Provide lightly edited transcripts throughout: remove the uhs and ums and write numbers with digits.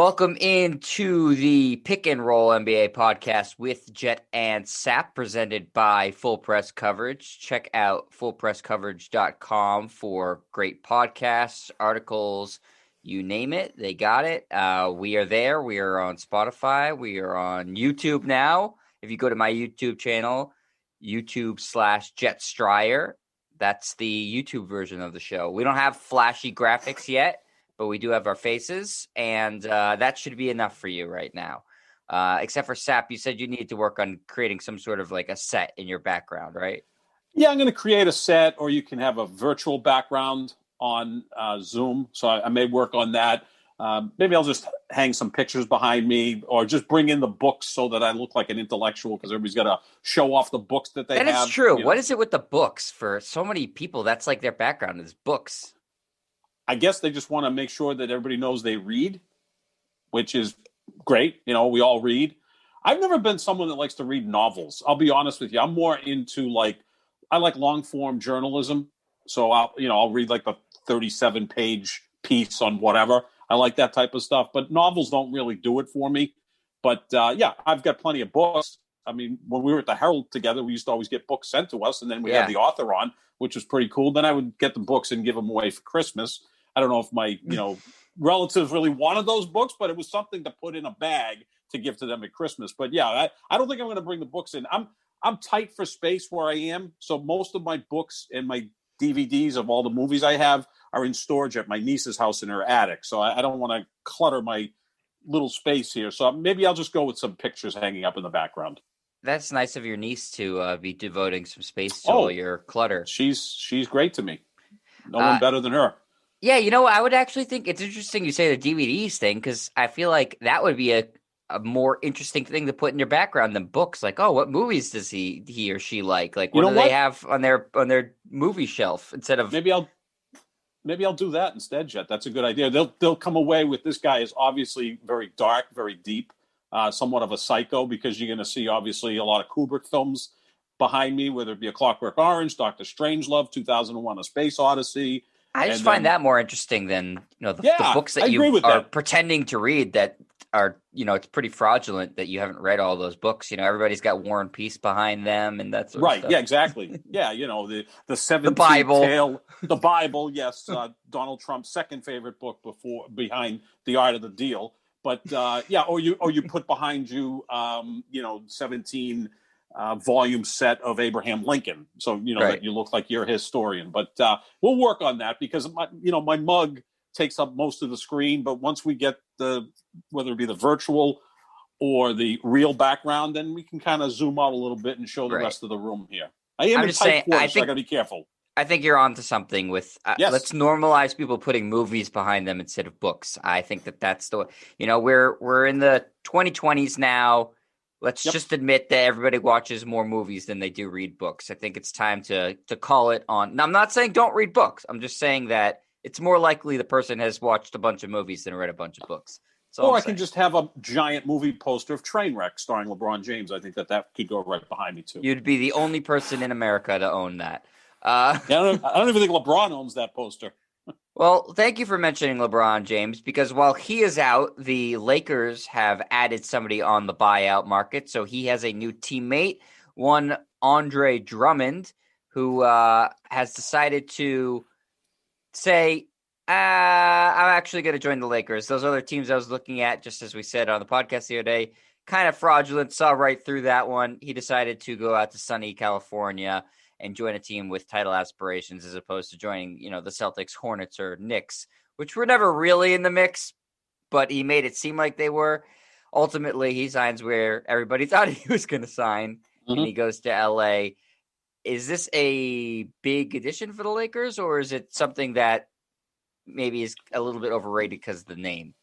Welcome into the Pick and Roll NBA podcast with Jet and Sap, presented by Full Press Coverage. Check out fullpresscoverage.com for great podcasts, articles, you name it, they got it. We are there. We are on Spotify. We are on YouTube now. If you go to my YouTube channel, YouTube/Jet Stryer, that's the YouTube version of the show. We don't have flashy graphics yet, but we do have our faces, and that should be enough for you right now. Except for Sap, you said you need to work on creating some sort of like a set in your background, right? Yeah, I'm going to create a set, or you can have a virtual background on Zoom. So I may work on that. Maybe I'll just hang some pictures behind me, or just bring in the books so that I look like an intellectual, because everybody's got to show off the books that they have. That is true. What is it with the books? For so many people, that's like their background is books. I guess they just want to make sure that everybody knows they read, which is great. You know, we all read. I've never been someone that likes to read novels. I'll be honest with you. I'm more into I like long form journalism. So I'll read like the 37-page piece on whatever. I like that type of stuff, but novels don't really do it for me. But yeah, I've got plenty of books. I mean, when we were at the Herald together, we used to always get books sent to us, and then we had the author on, which was pretty cool. Then I would get the books and give them away for Christmas. I don't know if my, relatives really wanted those books, but it was something to put in a bag to give to them at Christmas. But yeah, I don't think I'm going to bring the books in. I'm tight for space where I am. So most of my books and my DVDs of all the movies I have are in storage at my niece's house in her attic. So I don't want to clutter my little space here. So maybe I'll just go with some pictures hanging up in the background. That's nice of your niece to be devoting some space to all your clutter. She's great to me. No one better than her. Yeah, I would actually think it's interesting you say the DVDs thing, because I feel like that would be a more interesting thing to put in your background than books. Like, oh, what movies does he or she like? Like, what do they have on their movie shelf instead of maybe I'll do that instead, Jet. That's a good idea. They'll come away with, this guy is obviously very dark, very deep, somewhat of a psycho, because you're going to see obviously a lot of Kubrick films behind me, whether it be A Clockwork Orange, Dr. Strangelove, 2001: A Space Odyssey. I just find that more interesting than the books that you are pretending to read that are, it's pretty fraudulent that you haven't read all those books. Everybody's got War and Peace behind them and that sort of stuff. Yeah, exactly. Yeah, the 17th Bible. Tale, the Bible. Yes, Donald Trump's second favorite book behind The Art of the Deal. But or you put behind you 17 volume set of Abraham Lincoln, so that you look like you're a historian. But we'll work on that, because my mug takes up most of the screen. But once we get whether it be the virtual or the real background, then we can kind of zoom out a little bit and show the rest of the room here. I am in tight quarters, so I got to be careful. I think you're onto something with let's normalize people putting movies behind them instead of books. I think that's the we're in the 2020s now. Let's just admit that everybody watches more movies than they do read books. I think it's time to call it on. Now, I'm not saying don't read books. I'm just saying that it's more likely the person has watched a bunch of movies than read a bunch of books. Or I can just have a giant movie poster of Trainwreck starring LeBron James. I think that could go right behind me, too. You'd be the only person in America to own that. I don't even think LeBron owns that poster. Well, thank you for mentioning LeBron James, because while he is out, the Lakers have added somebody on the buyout market. So he has a new teammate, one Andre Drummond, who has decided to say, I'm actually going to join the Lakers. Those other teams I was looking at, just as we said on the podcast the other day, kind of fraudulent, saw right through that one. He decided to go out to sunny California and join a team with title aspirations, as opposed to joining, the Celtics, Hornets, or Knicks, which were never really in the mix, but he made it seem like they were. Ultimately, he signs where everybody thought he was going to sign, and he goes to LA. Is this a big addition for the Lakers, or is it something that maybe is a little bit overrated because of the name?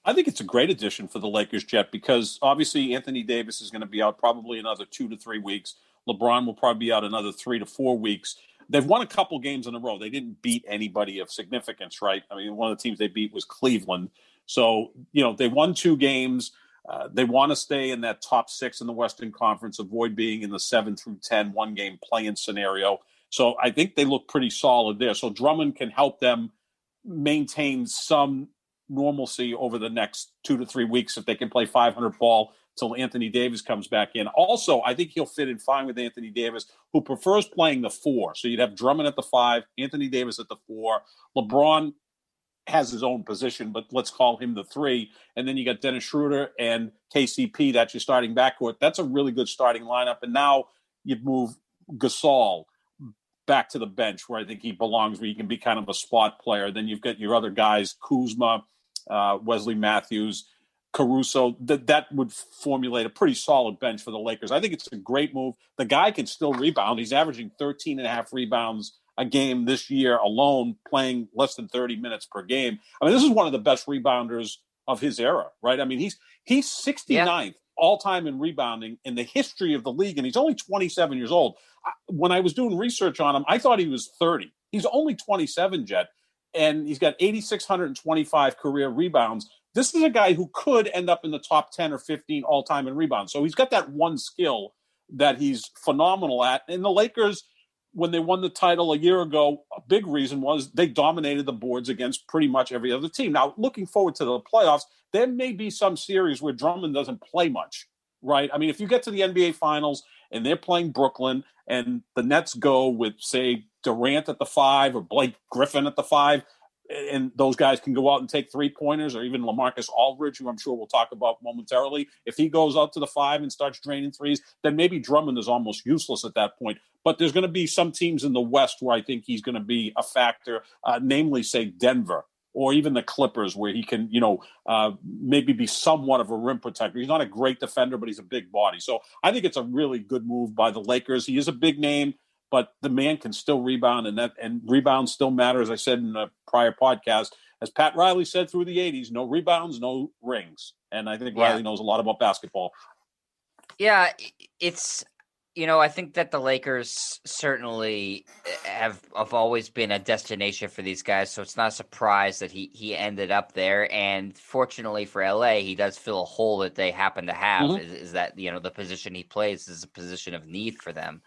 I think it's a great addition for the Lakers, Jet, because obviously Anthony Davis is going to be out probably another 2 to 3 weeks. LeBron will probably be out another 3 to 4 weeks. They've won a couple games in a row. They didn't beat anybody of significance, right? I mean, one of the teams they beat was Cleveland. So, they won 2 games. They want to stay in that top 6 in the Western Conference, avoid being in the 7 through 10 one-game play-in scenario. So I think they look pretty solid there. So Drummond can help them maintain some normalcy over the next 2 to 3 weeks if they can play 500 ball till Anthony Davis comes back in. Also, I think he'll fit in fine with Anthony Davis, who prefers playing the 4. So you'd have Drummond at the 5, Anthony Davis at the 4. LeBron has his own position, but let's call him the 3. And then you got Dennis Schroeder and KCP. That's your starting backcourt. That's a really good starting lineup. And now you'd move Gasol back to the bench where I think he belongs, where he can be kind of a spot player. Then you've got your other guys, Kuzma, Wesley Matthews, Caruso. That would formulate a pretty solid bench for the Lakers. I think it's a great move. The guy can still rebound. He's averaging 13 and a half rebounds a game this year alone, playing less than 30 minutes per game. I mean, this is one of the best rebounders of his era, right? I mean, he's 69th all-time in rebounding in the history of the league, and he's only 27 years old. When I was doing research on him, I thought he was 30. He's only 27, Jet, and he's got 8,625 career rebounds. This is a guy who could end up in the top 10 or 15 all-time in rebounds. So he's got that one skill that he's phenomenal at. And the Lakers, when they won the title a year ago, a big reason was they dominated the boards against pretty much every other team. Now, looking forward to the playoffs, there may be some series where Drummond doesn't play much, right? I mean, if you get to the NBA Finals and they're playing Brooklyn and the Nets go with, say, Durant at the 5 or Blake Griffin at the 5, and those guys can go out and take three-pointers, or even LaMarcus Aldridge, who I'm sure we'll talk about momentarily. If he goes out to the 5 and starts draining threes, then maybe Drummond is almost useless at that point. But there's going to be some teams in the West where I think he's going to be a factor, namely, say, Denver or even the Clippers, where he can, maybe be somewhat of a rim protector. He's not a great defender, but he's a big body. So I think it's a really good move by the Lakers. He is a big name, but the man can still rebound, and rebound still matter, as I said in a prior podcast. As Pat Riley said through the 80s, no rebounds, no rings. And I think Riley knows a lot about basketball. Yeah, it's, I think that the Lakers certainly have always been a destination for these guys, so it's not a surprise that he ended up there. And fortunately for LA, he does fill a hole that they happen to have, is that, the position he plays is a position of need for them.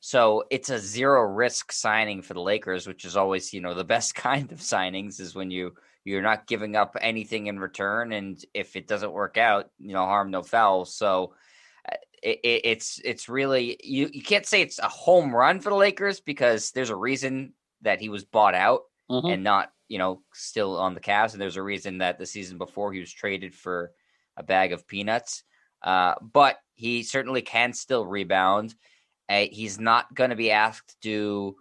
So it's a zero risk signing for the Lakers, which is always, the best kind of signings is when you're not giving up anything in return. And if it doesn't work out, harm, no foul. So it's really, you can't say it's a home run for the Lakers, because there's a reason that he was bought out and not, still on the Cavs. And there's a reason that the season before he was traded for a bag of peanuts. But he certainly can still rebound. He's not going to be asked to do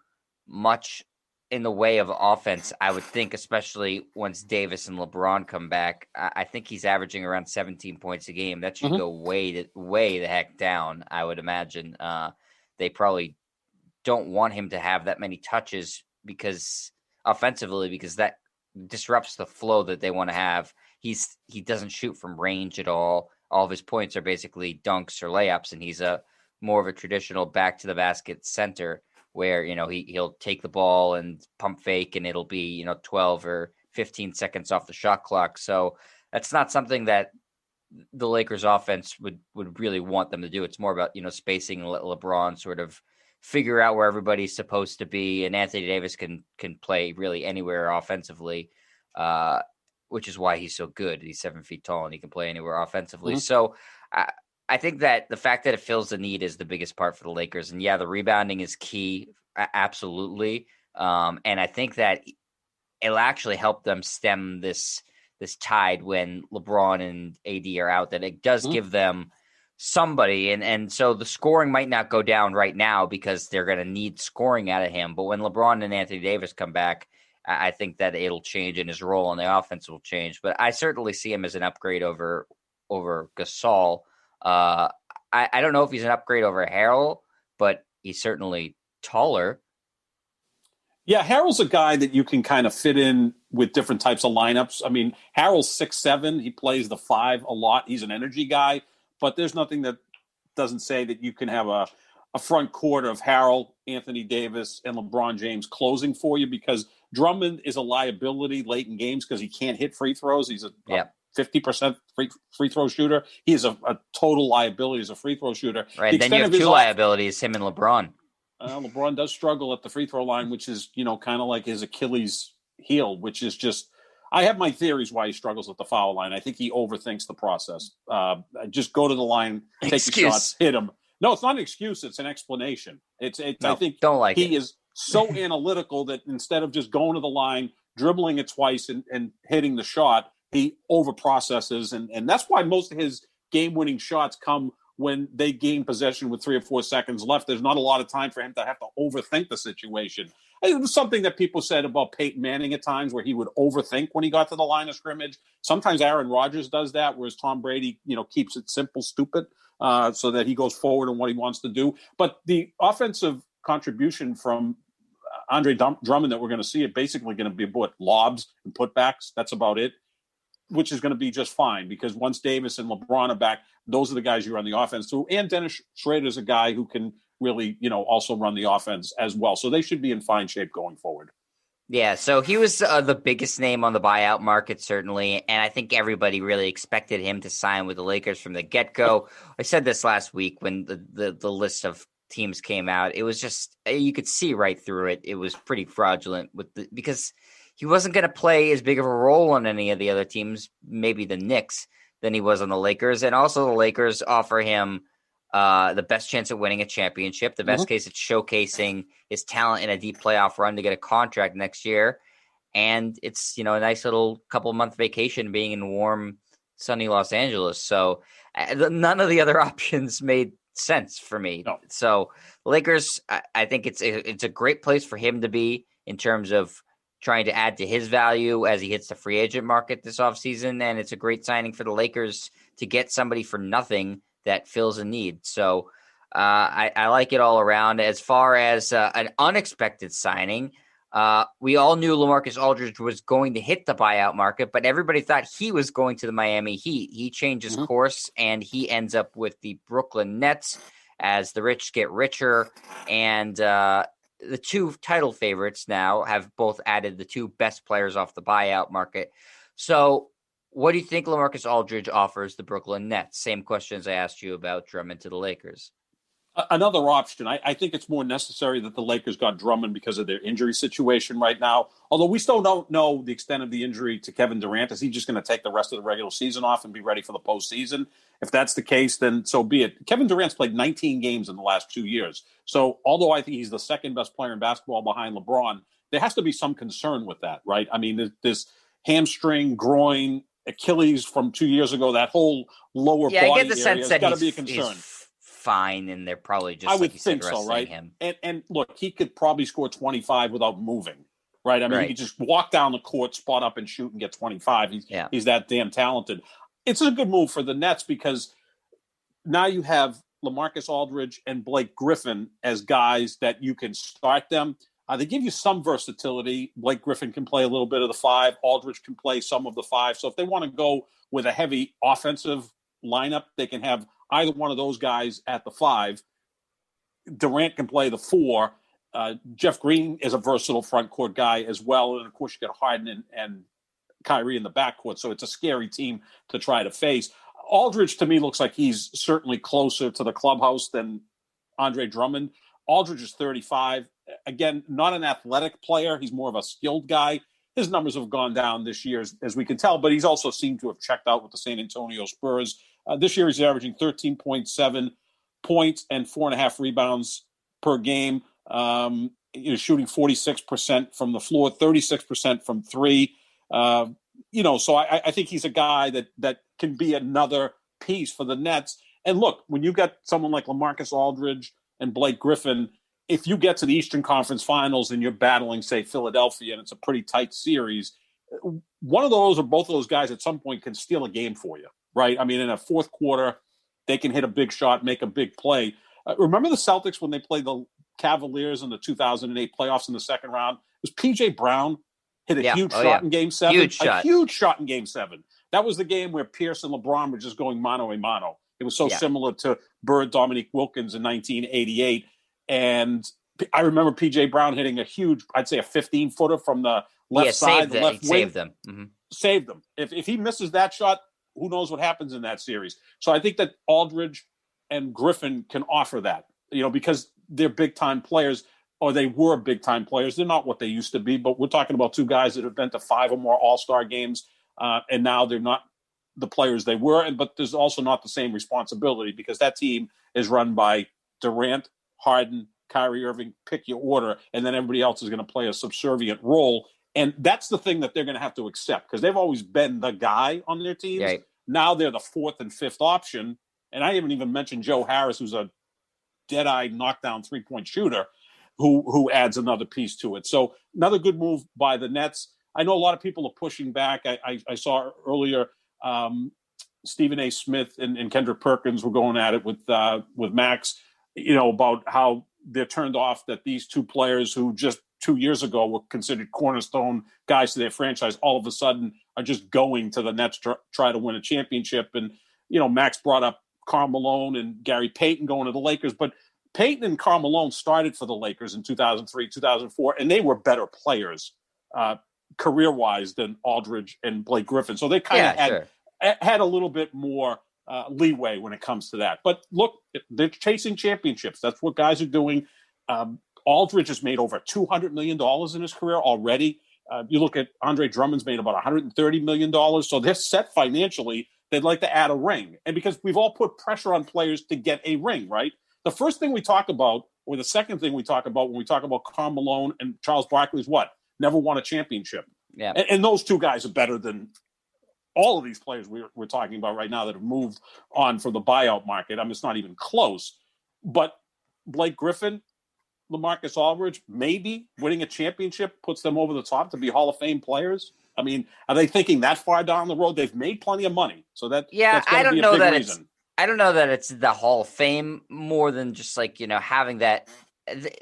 much in the way of offense, I would think, especially once Davis and LeBron come back. I think he's averaging around 17 points a game. That should go way the heck down, I would imagine. They probably don't want him to have that many touches offensively, because that disrupts the flow that they want to have. He doesn't shoot from range at all. All of his points are basically dunks or layups, and he's more of a traditional back to the basket center where, he'll take the ball and pump fake, and it'll be, 12 or 15 seconds off the shot clock. So that's not something that the Lakers offense would really want them to do. It's more about, spacing and let LeBron sort of figure out where everybody's supposed to be. And Anthony Davis can play really anywhere offensively, which is why he's so good. He's 7 feet tall and he can play anywhere offensively. So I think that the fact that it fills the need is the biggest part for the Lakers. And the rebounding is key. Absolutely. And I think that it'll actually help them stem this tide when LeBron and AD are out, that it does give them somebody. And so the scoring might not go down right now because they're going to need scoring out of him. But when LeBron and Anthony Davis come back, I think that it'll change and his role on the offense will change. But I certainly see him as an upgrade over Gasol. I don't know if he's an upgrade over Harrell, but he's certainly taller. Yeah, Harrell's a guy that you can kind of fit in with different types of lineups. I mean, Harrell's 6'7". He plays the 5 a lot. He's an energy guy, but there's nothing that doesn't say that you can have a front court of Harrell, Anthony Davis, and LeBron James closing for you, because Drummond is a liability late in games because he can't hit free throws. He's a 50% free throw shooter. He is a total liability as a free throw shooter. Right. Then you have two liabilities, him and LeBron. LeBron does struggle at the free throw line, which is, kind of like his Achilles heel, which is just I have my theories why he struggles at the foul line. I think he overthinks the process. Just go to the line, take the shots, hit him. No, it's not an excuse. It's an explanation. No, I think don't like he it. is so analytical that instead of just going to the line, dribbling it twice and hitting the shot, he overprocesses. And that's why most of his game-winning shots come when they gain possession with 3 or 4 seconds left. There's not a lot of time for him to have to overthink the situation. It was something that people said about Peyton Manning at times, where he would overthink when he got to the line of scrimmage. Sometimes Aaron Rodgers does that, whereas Tom Brady, keeps it simple, stupid, so that he goes forward in what he wants to do. But the offensive contribution from Andre Drummond that we're going to see, it basically going to be about lobs and putbacks. That's about it, which is going to be just fine, because once Davis and LeBron are back, those are the guys you run the offense through. And Dennis Schrader is a guy who can really, also run the offense as well. So they should be in fine shape going forward. Yeah, so he was the biggest name on the buyout market, certainly, and I think everybody really expected him to sign with the Lakers from the get-go. I said this last week when the list of teams came out. It was just, you could see right through it. It was pretty fraudulent because he wasn't going to play as big of a role on any of the other teams, maybe the Knicks, than he was on the Lakers. And also the Lakers offer him the best chance at winning a championship, the best case at showcasing his talent in a deep playoff run to get a contract next year. And it's, a nice little couple-month vacation being in warm, sunny Los Angeles. So none of the other options made sense for me. No. So Lakers, I think it's a great place for him to be in terms of trying to add to his value as he hits the free agent market this offseason. And it's a great signing for the Lakers to get somebody for nothing that fills a need. So I like it all around. As far as an unexpected signing, we all knew LaMarcus Aldridge was going to hit the buyout market, but everybody thought he was going to the Miami Heat. He changes course, and he ends up with the Brooklyn Nets as the rich get richer. And the two title favorites now have both added the two best players off the buyout market. So what do you think LaMarcus Aldridge offers the Brooklyn Nets? Same questions I asked you about Drummond to the Lakers. Another option. I think it's more necessary that the Lakers got Drummond because of their injury situation right now. Although we still don't know the extent of the injury to Kevin Durant. Is he just going to take the rest of the regular season off and be ready for the postseason? If that's the case, then so be it. Kevin Durant's played 19 games in the last 2 years. So although I think he's the second best player in basketball behind LeBron, there has to be some concern with that, right? I mean, this hamstring, groin, Achilles from 2 years ago, that whole lower body I get the area sense that got to be a concern. Fine, and they're probably just, I would like you think said, so, right? him. And look, he could probably score 25 without moving, right? I mean, he could just walk down the court, spot up and shoot and get 25. He's that damn talented. It's a good move for the Nets because now you have LaMarcus Aldridge and Blake Griffin as guys that you can start them. They give you some versatility. Blake Griffin can play a little bit of the 5. Aldridge can play some of the 5. So if they want to go with a heavy offensive lineup, they can have either one of those guys at the 5. Durant can play the 4. Jeff Green is a versatile front court guy as well. And, of course, you got Harden and Kyrie in the backcourt. So it's a scary team to try to face. Aldridge, to me, looks like he's certainly closer to the clubhouse than Andre Drummond. Aldridge is 35. Again, not an athletic player. He's more of a skilled guy. His numbers have gone down this year, as we can tell, but he's also seemed to have checked out with the San Antonio Spurs. This year, he's averaging 13.7 points and 4.5 rebounds per game. Shooting 46% from the floor, 36% from 3. So I think he's a guy that can be another piece for the Nets. And look, when you got someone like LaMarcus Aldridge and Blake Griffin, if you get to the Eastern Conference Finals and you're battling, say, Philadelphia, and it's a pretty tight series, one of those or both of those guys at some point can steal a game for you, right? I mean, in a fourth quarter, they can hit a big shot, make a big play. Remember the Celtics when they played the Cavaliers in the 2008 playoffs in the second round? It was P.J. Brown hit a huge shot in Game 7. Huge shot in Game 7. That was the game where Pierce and LeBron were just going mano a mano. It was so similar to Bird, Dominique Wilkins in 1988. And I remember P.J. Brown hitting a huge, I'd say a 15-footer from the left side, the left wing. Saved them. Mm-hmm. Saved them. If he misses that shot, who knows what happens in that series. So I think that Aldridge and Griffin can offer that, because they're big-time players. or they were big time players. They're not what they used to be, but we're talking about two guys that have been to 5 or more All-Star games, and now they're not the players they were. But there's also not the same responsibility because that team is run by Durant, Harden, Kyrie Irving, pick your order, and then everybody else is going to play a subservient role. And that's the thing that they're going to have to accept because they've always been the guy on their teams. Right. Now they're the 4th and 5th option. And I haven't even mentioned Joe Harris, who's a dead-eye knockdown three-point shooter, who adds another piece to it. So another good move by the Nets. I know a lot of people are pushing back. I saw earlier Stephen A. Smith and Kendrick Perkins were going at it with Max, about how they're turned off that these two players who just 2 years ago were considered cornerstone guys to their franchise all of a sudden are just going to the Nets to try to win a championship. And, Max brought up Karl Malone and Gary Payton going to the Lakers, but Payton and Karl Malone started for the Lakers in 2003, 2004, and they were better players career-wise than Aldridge and Blake Griffin. So they kind of had a little bit more leeway when it comes to that. But look, they're chasing championships. That's what guys are doing. Aldridge has made over $200 million in his career already. You look at Andre Drummond's made about $130 million. So they're set financially. They'd like to add a ring. And because we've all put pressure on players to get a ring, right? The first thing we talk about, or the second thing we talk about when we talk about Karl Malone and Charles Barkley is what? Never won a championship. Yeah. And those two guys are better than all of these players we're talking about right now that have moved on from the buyout market. I mean, it's not even close. But Blake Griffin, LaMarcus Aldridge, maybe winning a championship puts them over the top to be Hall of Fame players. I mean, are they thinking that far down the road? They've made plenty of money. So that's I don't be a know big that reason. I don't know that it's the Hall of Fame more than just like, having that.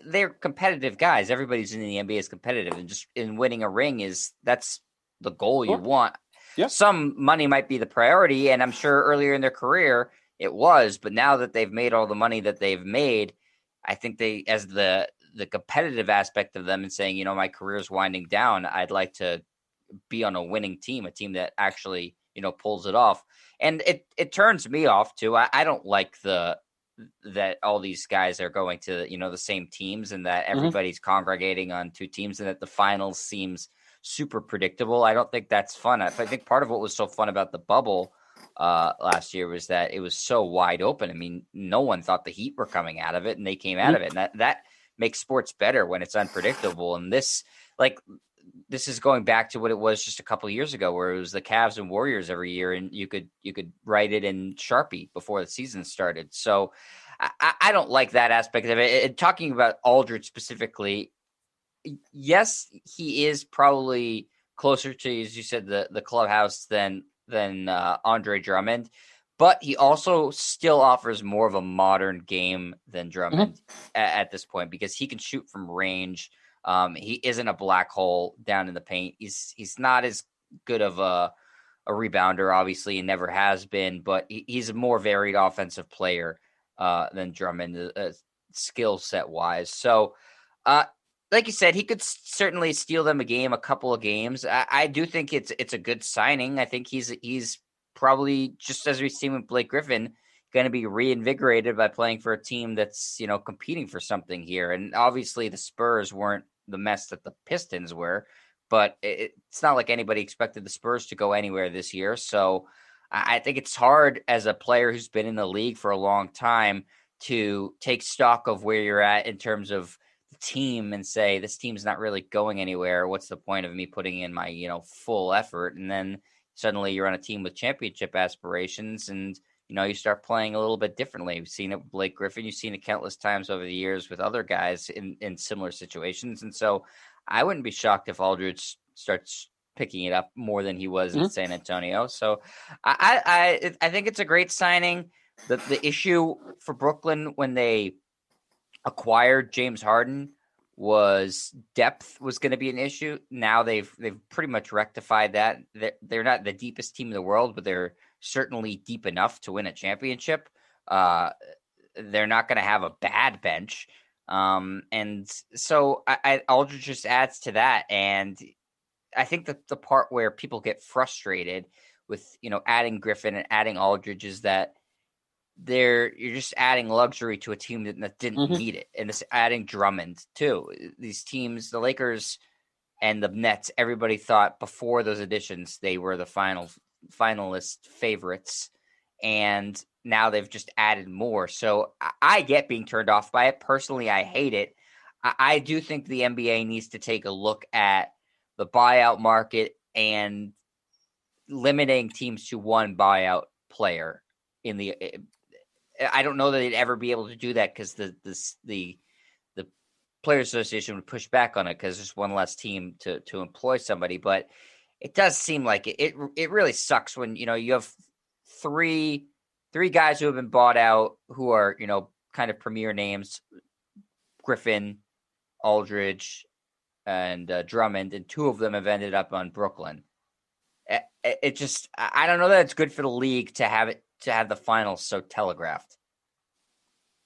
They're competitive guys. Everybody's in the NBA is competitive, and just in winning a ring that's the goal you want. Yeah. Some money might be the priority, and I'm sure earlier in their career it was, but now that they've made all the money that they've made, I think they, as the competitive aspect of them and saying, my career is winding down, I'd like to be on a winning team, a team that actually, pulls it off. And it turns me off too. I don't like that all these guys are going to, the same teams and that everybody's congregating on two teams and that the finals seems super predictable. I don't think that's fun. I think part of what was so fun about the bubble last year was that it was so wide open. I mean, no one thought the Heat were coming out of it, and they came out of it. And that makes sports better when it's unpredictable. And this is going back to what it was just a couple of years ago, where it was the Cavs and Warriors every year, and you could write it in Sharpie before the season started. So I don't like that aspect of it. And talking about Aldridge specifically, yes, he is probably closer to, as you said, the clubhouse than Andre Drummond, but he also still offers more of a modern game than Drummond at this point because he can shoot from range. He isn't a black hole down in the paint. He's not as good of a rebounder, obviously, and never has been, but he's a more varied offensive player than Drummond, skill set wise. So, like you said, he could certainly steal them a couple of games. I do think it's a good signing. I think he's probably, just as we've seen with Blake Griffin, going to be reinvigorated by playing for a team that's, competing for something here. And obviously the Spurs weren't the mess that the Pistons were, but it's not like anybody expected the Spurs to go anywhere this year. So I think it's hard as a player who's been in the league for a long time to take stock of where you're at in terms of the team and say, this team's not really going anywhere. What's the point of me putting in my, full effort? And then suddenly you're on a team with championship aspirations and, you start playing a little bit differently. We've seen it with Blake Griffin. You've seen it countless times over the years with other guys in similar situations. And so I wouldn't be shocked if Aldridge starts picking it up more than he was in San Antonio. So I think it's a great signing. The issue for Brooklyn when they acquired James Harden was depth was going to be an issue. Now they've pretty much rectified that. They're not the deepest team in the world, but they're certainly deep enough to win a championship. They're not going to have a bad bench. And so Aldridge just adds to that. And I think that the part where people get frustrated with, adding Griffin and adding Aldridge is that you're just adding luxury to a team that didn't Mm-hmm. need it, and it's adding Drummond too. These teams, the Lakers and the Nets, everybody thought before those additions they were the finalist favorites, and now they've just added more. So I get being turned off by it. Personally, I hate it. I do think the NBA needs to take a look at the buyout market and limiting teams to one buyout player in the. I don't know that they'd ever be able to do that because the Players Association would push back on it because there's one less team to employ somebody. But it does seem like it really sucks when you have three guys who have been bought out who are kind of premier names: Griffin, Aldridge, and Drummond, and two of them have ended up on Brooklyn. It just I don't know that it's good for the league to have the finals so telegraphed.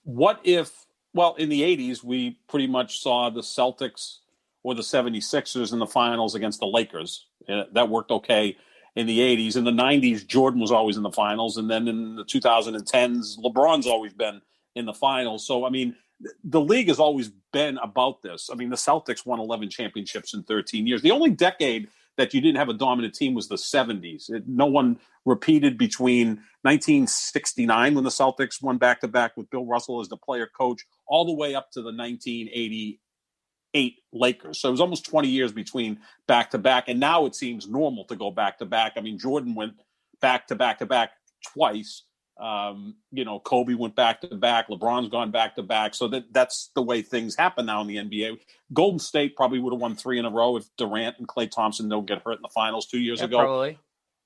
What if, well, in the 80s, we pretty much saw the Celtics or the 76ers in the finals against the Lakers. That worked okay in the 80s. In the 90s, Jordan was always in the finals. And then in the 2010s, LeBron's always been in the finals. So, I mean, the league has always been about this. I mean, the Celtics won 11 championships in 13 years. The only decade that you didn't have a dominant team was the 70s. No one repeated between 1969 when the Celtics won back-to-back with Bill Russell as the player coach all the way up to the 1988 Lakers. So it was almost 20 years between back-to-back, and now it seems normal to go back-to-back. I mean, Jordan went back-to-back-to-back twice. Kobe went back-to-back. LeBron's gone back-to-back. So that's the way things happen now in the NBA. Golden State probably would have won 3 in a row if Durant and Klay Thompson don't get hurt in the finals 2 years ago. Probably.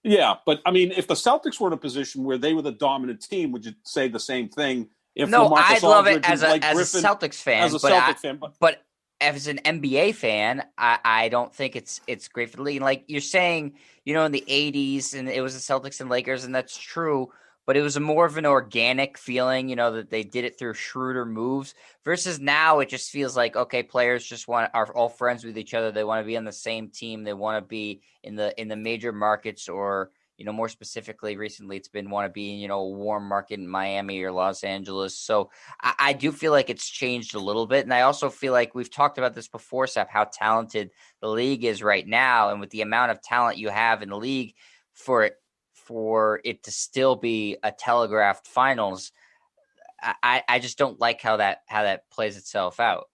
Yeah, but I mean, if the Celtics were in a position where they were the dominant team, would you say the same thing? If No, LaMarcus I'd love it Aldridge as a Celtics fan. But as an NBA fan, I don't think it's great for the league. Like you're saying, in the 80s, and it was the Celtics and Lakers, and that's true. But it was more of an organic feeling, that they did it through shrewder moves. Versus now, it just feels like, okay, players just are all friends with each other. They want to be on the same team. They want to be in the major markets, or more specifically, recently it's been want to be in a warm market in Miami or Los Angeles. So I do feel like it's changed a little bit, and I also feel like we've talked about this before, Seth, how talented the league is right now, and with the amount of talent you have in the league for it to still be a telegraphed finals, I just don't like how that plays itself out.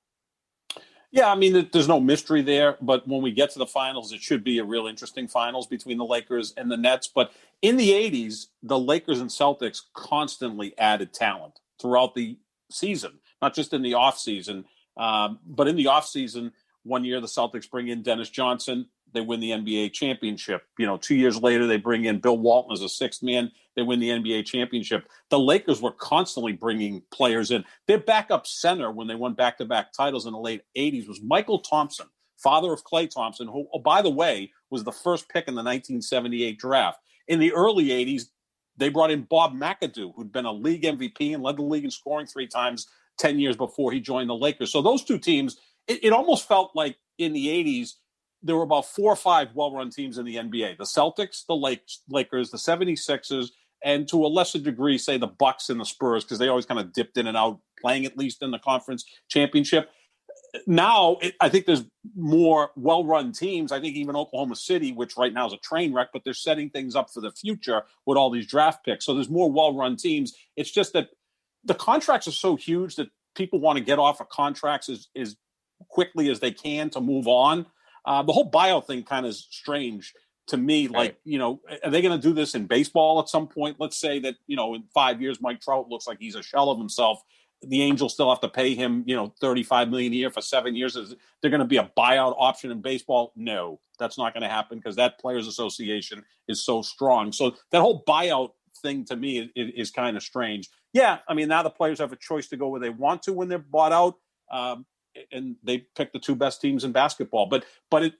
Yeah, I mean, there's no mystery there, but when we get to the finals, it should be a real interesting finals between the Lakers and the Nets. But in the 80s, the Lakers and Celtics constantly added talent throughout the season, not just in the offseason, but in the offseason. One year, the Celtics bring in Dennis Johnson. They win the NBA championship. 2 years later, they bring in Bill Walton as a sixth man. They win the NBA championship. The Lakers were constantly bringing players in. Their backup center when they won back-to-back titles in the late 80s was Michael Thompson, father of Klay Thompson, who, by the way, was the first pick in the 1978 draft. In the early 80s, they brought in Bob McAdoo, who'd been a league MVP and led the league in scoring 3 times 10 years before he joined the Lakers. So those two teams, it almost felt like in the 80s, there were about 4 or 5 well-run teams in the NBA. The Celtics, the Lakers, the 76ers, and to a lesser degree, say, the Bucks and the Spurs, because they always kind of dipped in and out, playing at least in the conference championship. Now, I think there's more well-run teams. I think even Oklahoma City, which right now is a train wreck, but they're setting things up for the future with all these draft picks. So there's more well-run teams. It's just that the contracts are so huge that people want to get off of contracts as quickly as they can to move on. The whole buyout thing kind of is strange to me. Like, are they going to do this in baseball at some point? Let's say that, in 5 years, Mike Trout looks like he's a shell of himself. The Angels still have to pay him, $35 million a year for 7 years. Is there going to be a buyout option in baseball? No, that's not going to happen because that Players Association is so strong. So that whole buyout thing to me is kind of strange. Yeah, I mean, now the players have a choice to go where they want to when they're bought out. And they picked the 2 best teams in basketball. But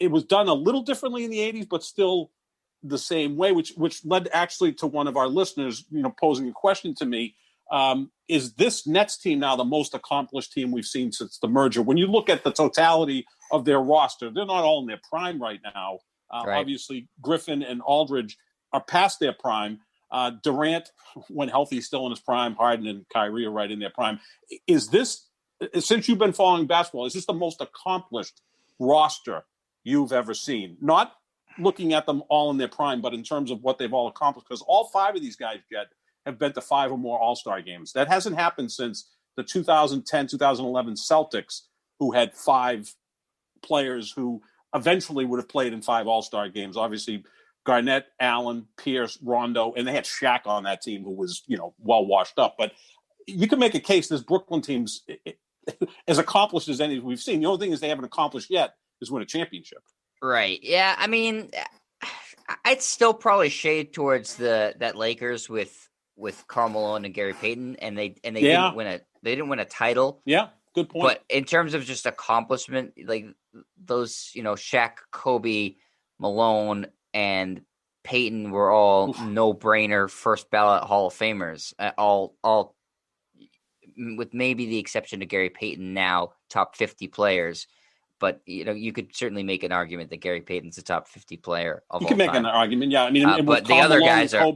it was done a little differently in the 80s, but still the same way, which led actually to one of our listeners, posing a question to me. Is this Nets team now the most accomplished team we've seen since the merger? When you look at the totality of their roster, they're not all in their prime right now. Right. Obviously, Griffin and Aldridge are past their prime. Durant, when healthy, still in his prime. Harden and Kyrie are right in their prime. Is this, since you've been following basketball, is this the most accomplished roster you've ever seen? Not looking at them all in their prime, but in terms of what they've all accomplished. Because all 5 of these guys, Jed, have been to 5 or more All-Star games. That hasn't happened since the 2010, 2011 Celtics, who had 5 players who eventually would have played in 5 All-Star games. Obviously, Garnett, Allen, Pierce, Rondo, and they had Shaq on that team, who was, well washed up. But you can make a case this Brooklyn team's as accomplished as any we've seen. The only thing is they haven't accomplished yet is win a championship. Right. Yeah. I mean, I'd still probably shade towards that Lakers with Karl Malone and Gary Payton, and they didn't win a title. Yeah. Good point. But in terms of just accomplishment, like those, Shaq, Kobe, Malone, and Payton were all no-brainer first ballot Hall of Famers. All with maybe the exception of Gary Payton, now top 50 players. But you could certainly make an argument that Gary Payton's a top 50 player of all time. You can make an argument, yeah. I mean, but the other guys are all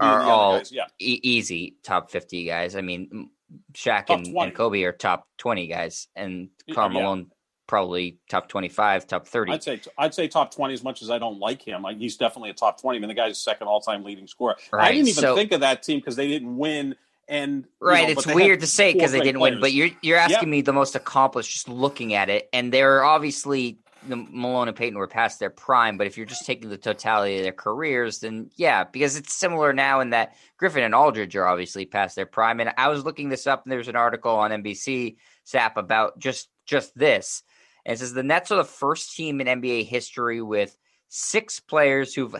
guys, yeah. Easy top 50 guys. I mean, Shaq and Kobe are top 20 guys, and Karl Malone probably top 25, top 30. I'd say top 20 as much as I don't like him. He's definitely a top 20. I mean, the guy's second all-time leading scorer. Right. I didn't even think of that team because they didn't win. And it's weird to say because they didn't win, but you're asking me the most accomplished just looking at it, and they're obviously Malone and Payton were past their prime. But if you're just taking the totality of their careers, then because it's similar now in that Griffin and Aldridge are obviously past their prime. And I was looking this up, and there's an article on NBC SAP about just this, and it says the Nets are the first team in NBA history with 6 players who've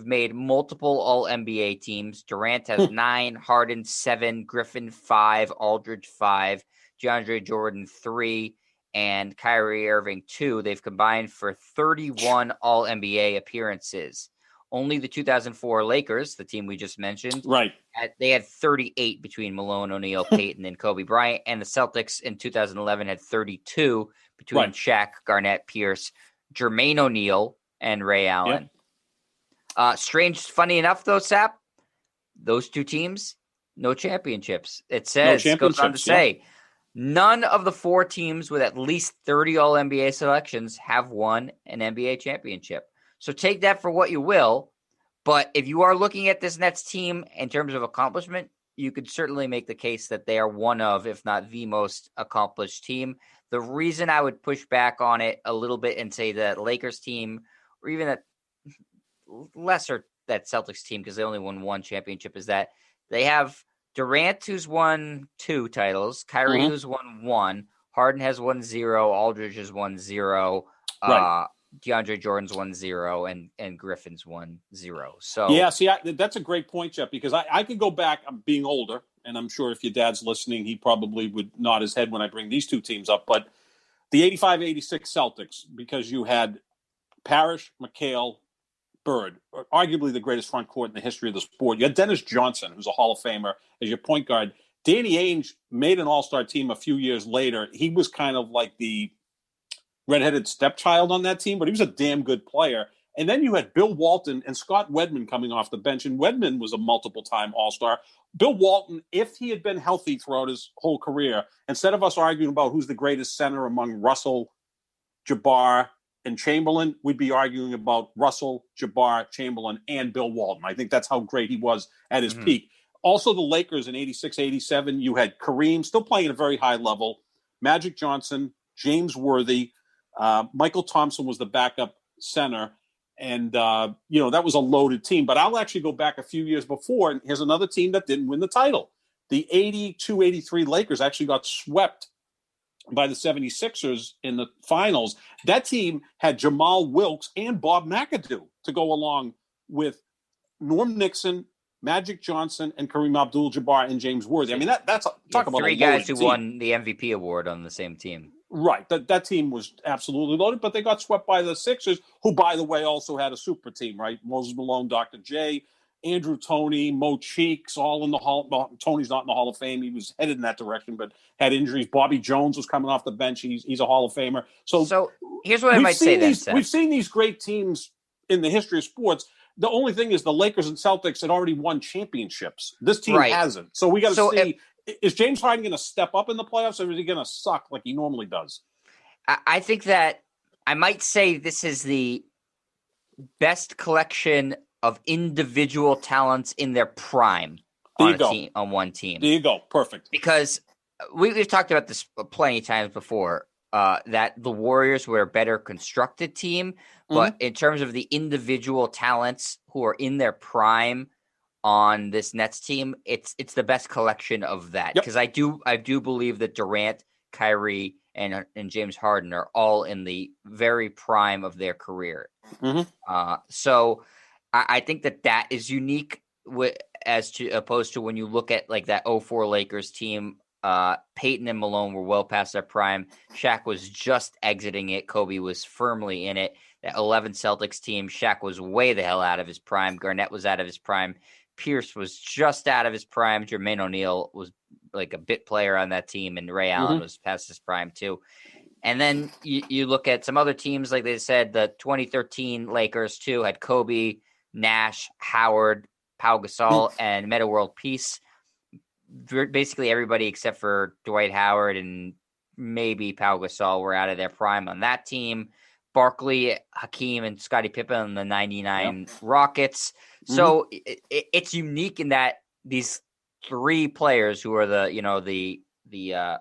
made multiple All-NBA teams. Durant has 9, Harden 7, Griffin 5, Aldridge 5, DeAndre Jordan 3, and Kyrie Irving 2. They've combined for 31 All-NBA appearances. Only the 2004 Lakers, the team we just mentioned, right? They had 38 between Malone, O'Neal, Payton, and Kobe Bryant, and the Celtics in 2011 had 32 between Shaq, Garnett, Pierce, Jermaine O'Neal, and Ray Allen. Yep. Funny enough, though, Sap, those 2 teams, no championships. It says, goes on to say, none of the 4 teams with at least 30 All-NBA selections have won an NBA championship. So take that for what you will. But if you are looking at this Nets team in terms of accomplishment, you could certainly make the case that they are one of, if not the most accomplished team. The reason I would push back on it a little bit and say that Lakers team, or even that lesser that Celtics team, because they only won 1 championship, is that they have Durant, who's won 2 titles, Kyrie, who's won 1, Harden has won 0, Aldridge has won 0, DeAndre Jordan's won 0, and Griffin's won 0. So that's a great point, Jeff, because I could go back. I'm being older, and I'm sure if your dad's listening, he probably would nod his head when I bring these 2 teams up. But the 85-86 Celtics, because you had Parrish, McHale, Bird, arguably the greatest front court in the history of the sport. You had Dennis Johnson, who's a Hall of Famer, as your point guard. Danny Ainge made an all-star team a few years later. He was kind of like the redheaded stepchild on that team, but he was a damn good player. And then you had Bill Walton and Scott Wedman coming off the bench, and Wedman was a multiple-time all-star. Bill Walton, if he had been healthy throughout his whole career, instead of us arguing about who's the greatest center among Russell, Jabbar, and Chamberlain, we'd be arguing about Russell, Jabbar, Chamberlain, and Bill Walton. I think that's how great he was at his peak. Also, the Lakers in 86-87, you had Kareem still playing at a very high level, Magic Johnson, James Worthy, Michael Thompson was the backup center, and that was a loaded team. But I'll actually go back a few years before, and here's another team that didn't win the title. The 82-83 Lakers actually got swept by the 76ers in the finals. That team had Jamal Wilkes and Bob McAdoo to go along with Norm Nixon, Magic Johnson, and Kareem Abdul-Jabbar and James Worthy. I mean, that's talk about 3 a guys who team. won the MVP award on the same team. Right. That team was absolutely loaded, but they got swept by the Sixers, who, by the way, also had a super team, right? Moses Malone, Dr. J, Andrew Toney, Mo Cheeks, all in the Hall. Well, Tony's not in the Hall of Fame. He was headed in that direction, but had injuries. Bobby Jones was coming off the bench. He's a Hall of Famer. So here's what I might say then, Seth. We've seen these great teams in the history of sports. the only thing is the Lakers and Celtics had already won championships. This team Right. hasn't. So we got to So see, is James Harden going to step up in the playoffs, or is he going to suck like he normally does? I think that I might say this is the best collection of individual talents in their prime on one team. There you go. Perfect. Because we've talked about this plenty of times before, that the Warriors were a better constructed team, but in terms of the individual talents who are in their prime on this Nets team, it's the best collection of that. Because I do believe that Durant, Kyrie, and James Harden are all in the very prime of their career. So I think that is unique opposed to when you look at like that 04 Lakers team. Peyton and Malone were well past their prime. Shaq was just exiting it. Kobe was firmly in it. That 11 Celtics team, Shaq was way the hell out of his prime. Garnett was out of his prime. Pierce was just out of his prime. Jermaine O'Neal was like a bit player on that team, and Ray Allen was past his prime too. And then you look at some other teams, like they said, the 2013 Lakers too had Kobe, Nash, Howard, Pau Gasol, and Metta World Peace. Basically everybody except for Dwight Howard and maybe Pau Gasol were out of their prime on that team. Barkley, Hakeem, and Scottie Pippen on the 99 Rockets. So it's unique in that these three players who are the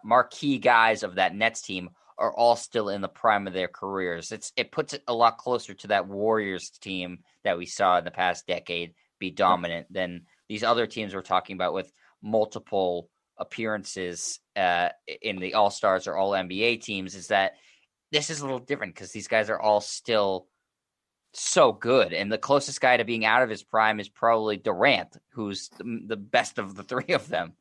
marquee guys of that Nets team are all still in the prime of their careers. It puts it a lot closer to that Warriors team that we saw in the past decade be dominant than these other teams we're talking about with multiple appearances in the All-Stars or All-NBA teams. Is that this is a little different because these guys are all still so good. And the closest guy to being out of his prime is probably Durant, who's the best of the three of them.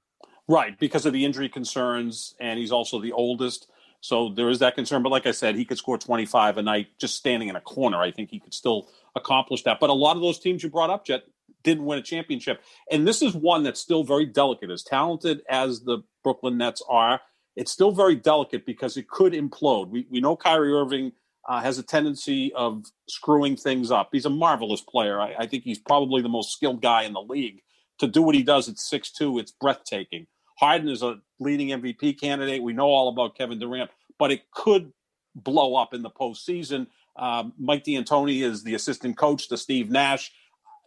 Right, because of the injury concerns, and he's also the oldest. So there is that concern. But like I said, he could score 25 a night just standing in a corner. I think he could still accomplish that. But a lot of those teams you brought up, Jet, didn't win a championship. And this is one that's still very delicate. As talented as the Brooklyn Nets are, it's still very delicate because it could implode. We know Kyrie Irving has a tendency of screwing things up. He's a marvelous player. I think he's probably the most skilled guy in the league. To do what he does at 6'2", it's breathtaking. Harden is a leading MVP candidate. We know all about Kevin Durant, but it could blow up in the postseason. Mike D'Antoni is the assistant coach to Steve Nash.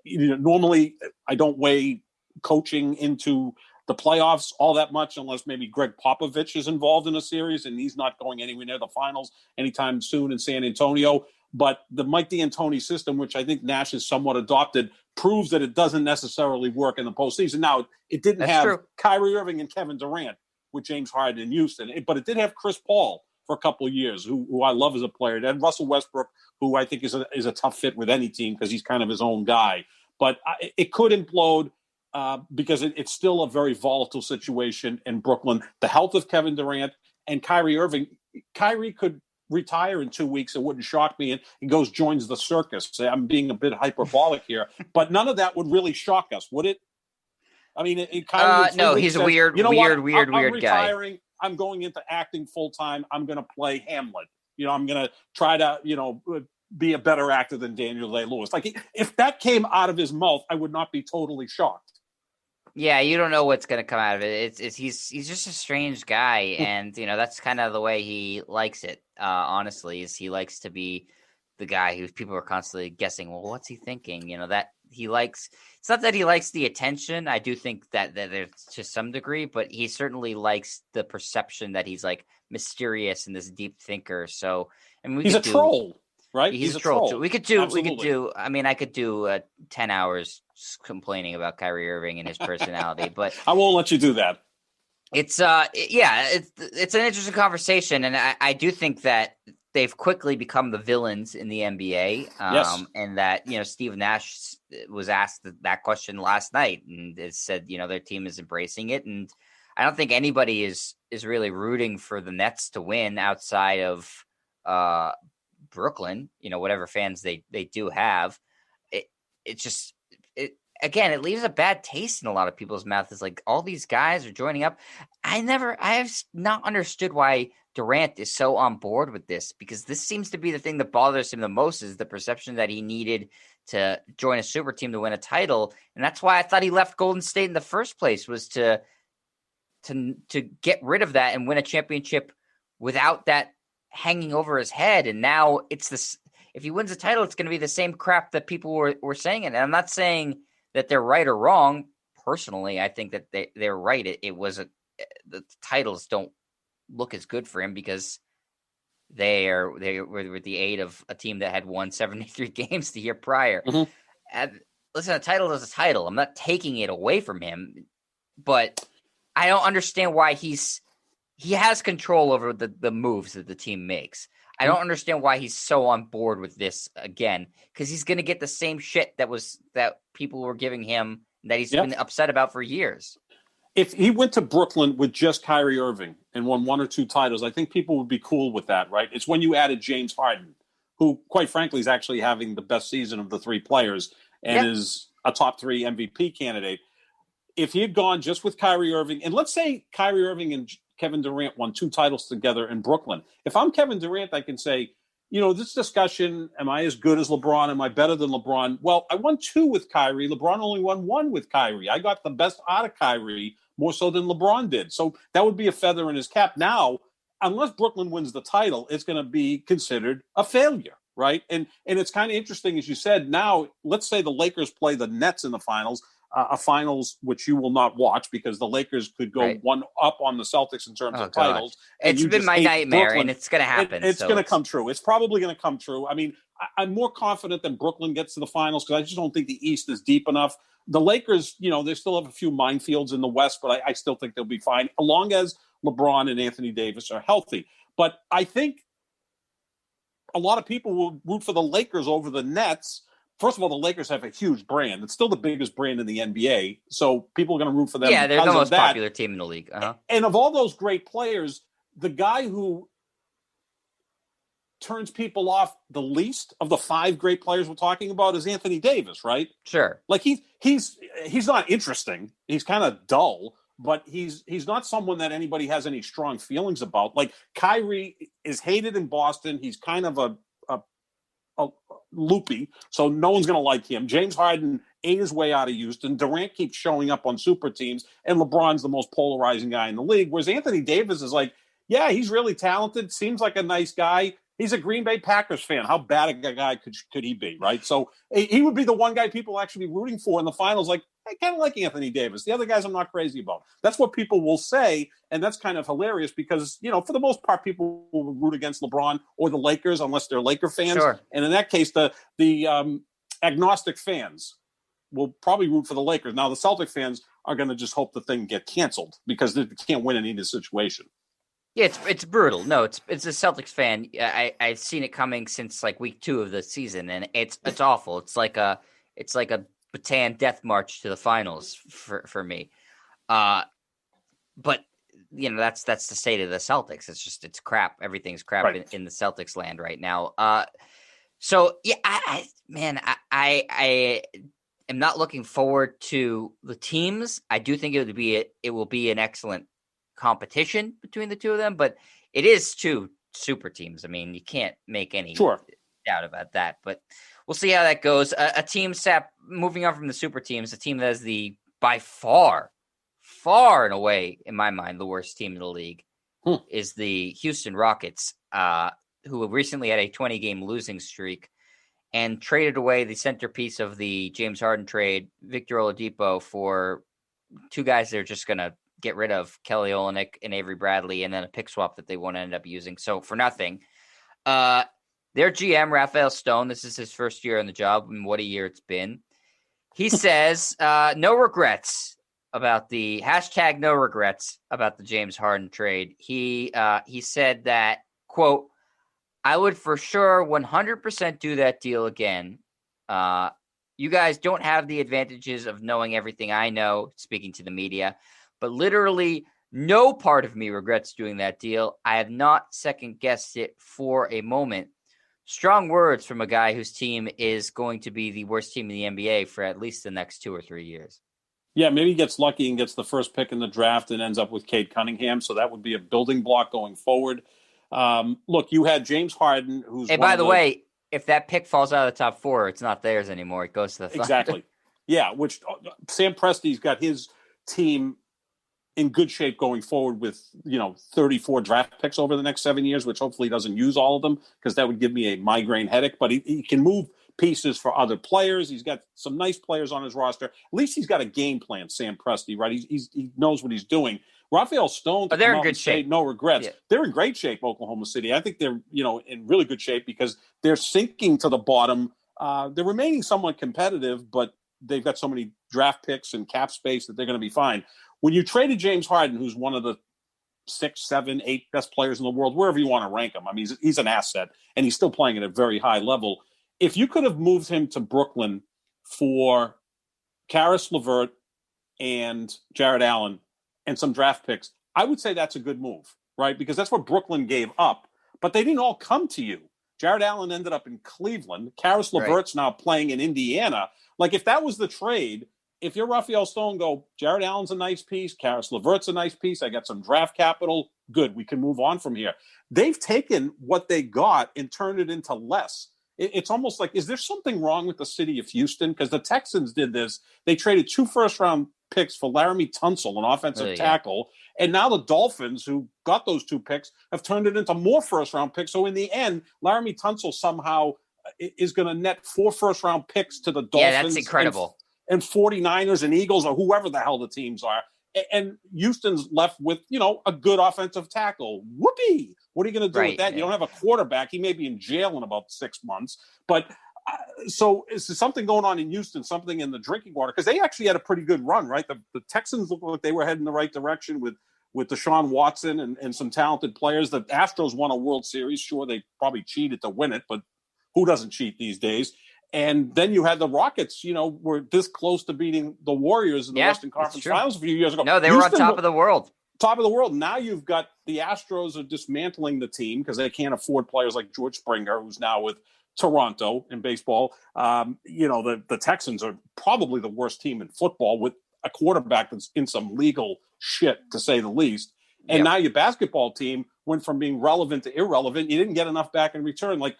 Normally, I don't weigh coaching into the playoffs all that much unless maybe Greg Popovich is involved in a series, and he's not going anywhere near the finals anytime soon in San Antonio. But the Mike D'Antoni system, which I think Nash has somewhat adopted, proves that it doesn't necessarily work in the postseason. Now, it didn't have Kyrie Irving and Kevin Durant with James Harden in Houston, but it did have Chris Paul for a couple of years, who I love as a player. And Russell Westbrook, who I think is a tough fit with any team because he's kind of his own guy. But it could implode because it's still a very volatile situation in Brooklyn. The health of Kevin Durant and Kyrie Irving. Kyrie could retire in 2 weeks. It wouldn't shock me. And he joins the circus. I'm being a bit hyperbolic here, but none of that would really shock us, would it? I mean, no, he's a weird retiring, guy. I'm going into acting full time. I'm going to play Hamlet. I'm going to try to, be a better actor than Daniel Day-Lewis. Like, if that came out of his mouth, I would not be totally shocked. Yeah, you don't know what's going to come out of it. He's just a strange guy, and that's kind of the way he likes it. Honestly, is he likes to be the guy who people are constantly guessing. Well, what's he thinking? That he likes. It's not that he likes the attention. I do think that there's to some degree, but he certainly likes the perception that he's like mysterious and this deep thinker. So, and he's a troll. Right? He's a troll too. We could do. I mean, I could do 10 hours complaining about Kyrie Irving and his personality, but I won't let you do that. It's it's an interesting conversation, and I do think that they've quickly become the villains in the NBA. Yes. And that Steve Nash was asked that question last night, and it said their team is embracing it, and I don't think anybody is really rooting for the Nets to win outside of Brooklyn, whatever fans they do have. Again, it leaves a bad taste in a lot of people's mouths. It's like all these guys are joining up. I have not understood why Durant is so on board with this, because this seems to be the thing that bothers him the most, is the perception that he needed to join a super team to win a title. And that's why I thought he left Golden State in the first place, was to get rid of that and win a championship without that hanging over his head. And now it's this, if he wins a title, it's going to be the same crap that people were saying. And I'm not saying that they're right or wrong. Personally, I think that they're right. It was the titles don't look as good for him because they were with the aid of a team that had won 73 games the year prior. Mm-hmm. And listen, a title is a title. I'm not taking it away from him, but I don't understand why he has control over the moves that the team makes. I don't understand why he's so on board with this again, because he's going to get the same shit that people were giving him that he's been upset about for years. If he went to Brooklyn with just Kyrie Irving and won 1 or 2 titles, I think people would be cool with that, right? It's when you added James Harden, who, quite frankly, is actually having the best season of the 3 players and is a top 3 MVP candidate. If he had gone just with Kyrie Irving, and let's say Kyrie Irving and Kevin Durant won 2 titles together in Brooklyn. If I'm Kevin Durant, I can say, this discussion, am I as good as LeBron? Am I better than LeBron? Well, I won 2 with Kyrie. LeBron only won 1 with Kyrie. I got the best out of Kyrie, more so than LeBron did. So that would be a feather in his cap. Now, unless Brooklyn wins the title, it's going to be considered a failure, right? And it's kind of interesting, as you said. Now, let's say the Lakers play the Nets in the finals. A finals which you will not watch because the Lakers could go one up on the Celtics in terms of titles. It's been my nightmare, Brooklyn. And it's going to happen. It's going to come true. It's probably going to come true. I mean, I'm more confident than Brooklyn gets to the finals because I just don't think the East is deep enough. The Lakers, they still have a few minefields in the West, but I still think they'll be fine, as long as LeBron and Anthony Davis are healthy. But I think a lot of people will root for the Lakers over the Nets. First of all, the Lakers have a huge brand. It's still the biggest brand in the NBA, so people are going to root for them. Yeah, they're the most popular team in the league. Uh-huh. And of all those great players, the guy who turns people off the least of the 5 great players we're talking about is Anthony Davis, right? Sure. Like he's not interesting. He's kind of dull, but he's not someone that anybody has any strong feelings about. Like Kyrie is hated in Boston. He's kind of a loopy, so no one's going to like him. James Harden ate his way out of Houston. Durant keeps showing up on super teams, and LeBron's the most polarizing guy in the league. Whereas Anthony Davis is like, yeah, he's really talented, seems like a nice guy. He's a Green Bay Packers fan. How bad a guy could he be, right? So he would be the one guy people actually be rooting for in the finals. Like, I kind of like Anthony Davis. The other guys I'm not crazy about. That's what people will say, and that's kind of hilarious because, for the most part, people will root against LeBron or the Lakers unless they're Laker fans. Sure. And in that case, the agnostic fans will probably root for the Lakers. Now, the Celtic fans are going to just hope the thing get canceled because they can't win in either situation. Yeah, it's brutal. No, it's a Celtics fan. I've seen it coming since like week 2 of the season, and it's awful. It's like a Bataan death march to the finals for me. But that's the state of the Celtics. It's crap. Everything's crap right. in the Celtics land right now. So yeah, I am not looking forward to the teams. I do think it will be an excellent competition between the 2 of them, but it is 2 super teams. I mean, you can't make any doubt about that, but we'll see how that goes. A team moving on from the super teams, a team that is the by far and away, in my mind, the worst team in the league is the Houston Rockets, who recently had a 20-game losing streak and traded away the centerpiece of the James Harden trade, Victor Oladipo, for 2 guys they're just going to get rid of, Kelly Olynyk and Avery Bradley, and then a pick swap that they won't end up using. So for nothing. Their GM, Raphael Stone, this is his first year on the job, and what a year it's been. He says no regrets about the hashtag no regrets about the James Harden trade. He said that, quote, I would for sure 100% do that deal again. You guys don't have the advantages of knowing everything I know, speaking to the media, but literally no part of me regrets doing that deal. I have not second-guessed it for a moment. Strong words from a guy whose team is going to be the worst team in the NBA for at least the next 2 or 3 years. Yeah, maybe he gets lucky and gets the first pick in the draft and ends up with Cade Cunningham, so that would be a building block going forward. Look, you had James Harden, who's by the way, if that pick falls out of the top 4, it's not theirs anymore. It goes to the Thunder. Exactly. Yeah, which Sam Presti's got his team in good shape going forward with 34 draft picks over the next 7 years, which hopefully doesn't use all of them because that would give me a migraine headache. But he can move pieces for other players. He's got some nice players on his roster. At least he's got a game plan, Sam Presti, right? He knows what he's doing. Raphael Stone, they're in good shape. No regrets. Yeah. They're in great shape, Oklahoma City. I think they're in really good shape because they're sinking to the bottom. They're remaining somewhat competitive, but they've got so many draft picks and cap space that they're going to be fine. When you traded James Harden, who's one of the 6, 7, 8 best players in the world, wherever you want to rank him, I mean, he's an asset, and he's still playing at a very high level. If you could have moved him to Brooklyn for Karis LeVert and Jared Allen and some draft picks, I would say that's a good move, right? Because that's what Brooklyn gave up, but they didn't all come to you. Jared Allen ended up in Cleveland. Karis LeVert's now playing in Indiana. Like, if that was the trade, if you're Raphael Stone, go, Jared Allen's a nice piece, Karis LeVert's a nice piece, I got some draft capital, good, we can move on from here. They've taken what they got and turned it into less. It's almost like, is there something wrong with the city of Houston? Because the Texans did this. They traded 2 first-round picks for Laramie Tunsil, an offensive tackle, and now the Dolphins, who got those 2 picks, have turned it into more first-round picks. So in the end, Laramie Tunsil somehow is going to net 4 first-round picks to the Dolphins. Yeah, that's incredible. And 49ers and Eagles or whoever the hell the teams are. And Houston's left with, a good offensive tackle. Whoopee! What are you going to do with that? You don't have a quarterback. He may be in jail in about 6 months. But so is there something going on in Houston, something in the drinking water? Because they actually had a pretty good run, right? The Texans looked like they were heading the right direction with Deshaun Watson and some talented players. The Astros won a World Series. Sure, they probably cheated to win it, but who doesn't cheat these days? And then you had the Rockets, were this close to beating the Warriors in the Western Conference Finals a few years ago. No, they were on top of the world. Top of the world. Now you've got the Astros are dismantling the team because they can't afford players like George Springer, who's now with Toronto in baseball. The Texans are probably the worst team in football with a quarterback that's in some legal shit, to say the least. And now your basketball team went from being relevant to irrelevant. You didn't get enough back in return. Like,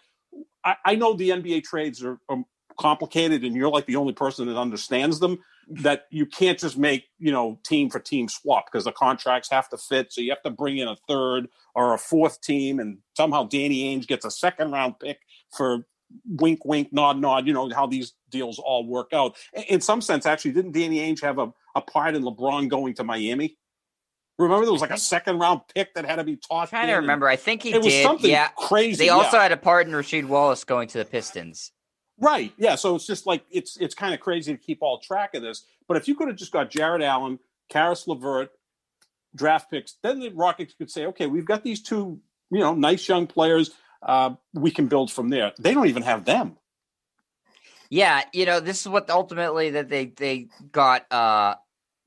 I know the NBA trades are complicated, and you're like the only person that understands them, that you can't just make, team for team swap because the contracts have to fit. So you have to bring in a third or a fourth team, and somehow Danny Ainge gets a second-round pick for wink, wink, nod, nod, how these deals all work out. In some sense, actually, didn't Danny Ainge have a part in LeBron going to Miami? Remember, there was like a second-round pick that had to be tossed. I'm trying to remember. I think he did. It was something crazy. They also had a part in Rasheed Wallace going to the Pistons. Right. Yeah. So it's just like it's kind of crazy to keep all track of this. But if you could have just got Jared Allen, Karis LeVert, draft picks, then the Rockets could say, okay, we've got these 2, nice young players. We can build from there. They don't even have them. Yeah. This is what ultimately that they got.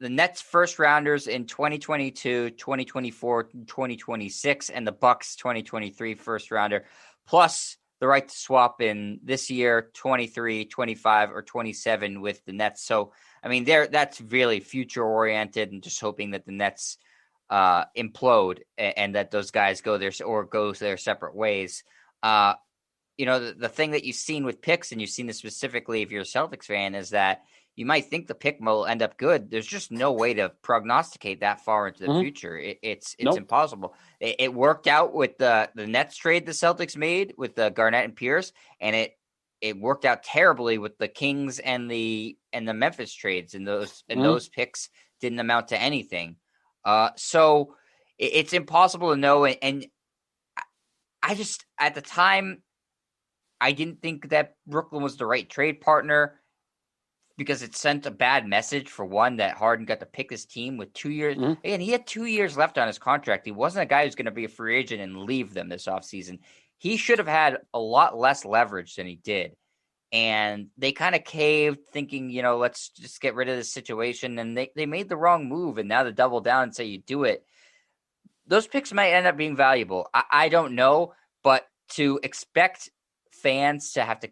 The Nets first rounders in 2022, 2024, 2026, and the Bucks 2023 first rounder, plus the right to swap in this year, 23, 25, or 27 with the Nets. So, I mean, that's really future oriented, and just hoping that the Nets implode and that those guys go their separate ways. The thing that you've seen with picks, and you've seen this specifically if you're a Celtics fan, is that you might think the pick will end up good. There's just no way to prognosticate that far into the future. It's impossible. It worked out with the Nets trade the Celtics made with the Garnett and Pierce, and it worked out terribly with the Kings and the Memphis trades, and those picks didn't amount to anything. So it's impossible to know. And I just, at the time, I didn't think that Brooklyn was the right trade partner, because it sent a bad message, for one, that Harden got to pick his team with 2 years. And he had 2 years left on his contract. He wasn't a guy who's going to be a free agent and leave them this offseason. He should have had a lot less leverage than he did. And they kind of caved, thinking, let's just get rid of this situation. And they made the wrong move. And now to double down and say you do it, those picks might end up being valuable. I don't know. But to expect fans to have to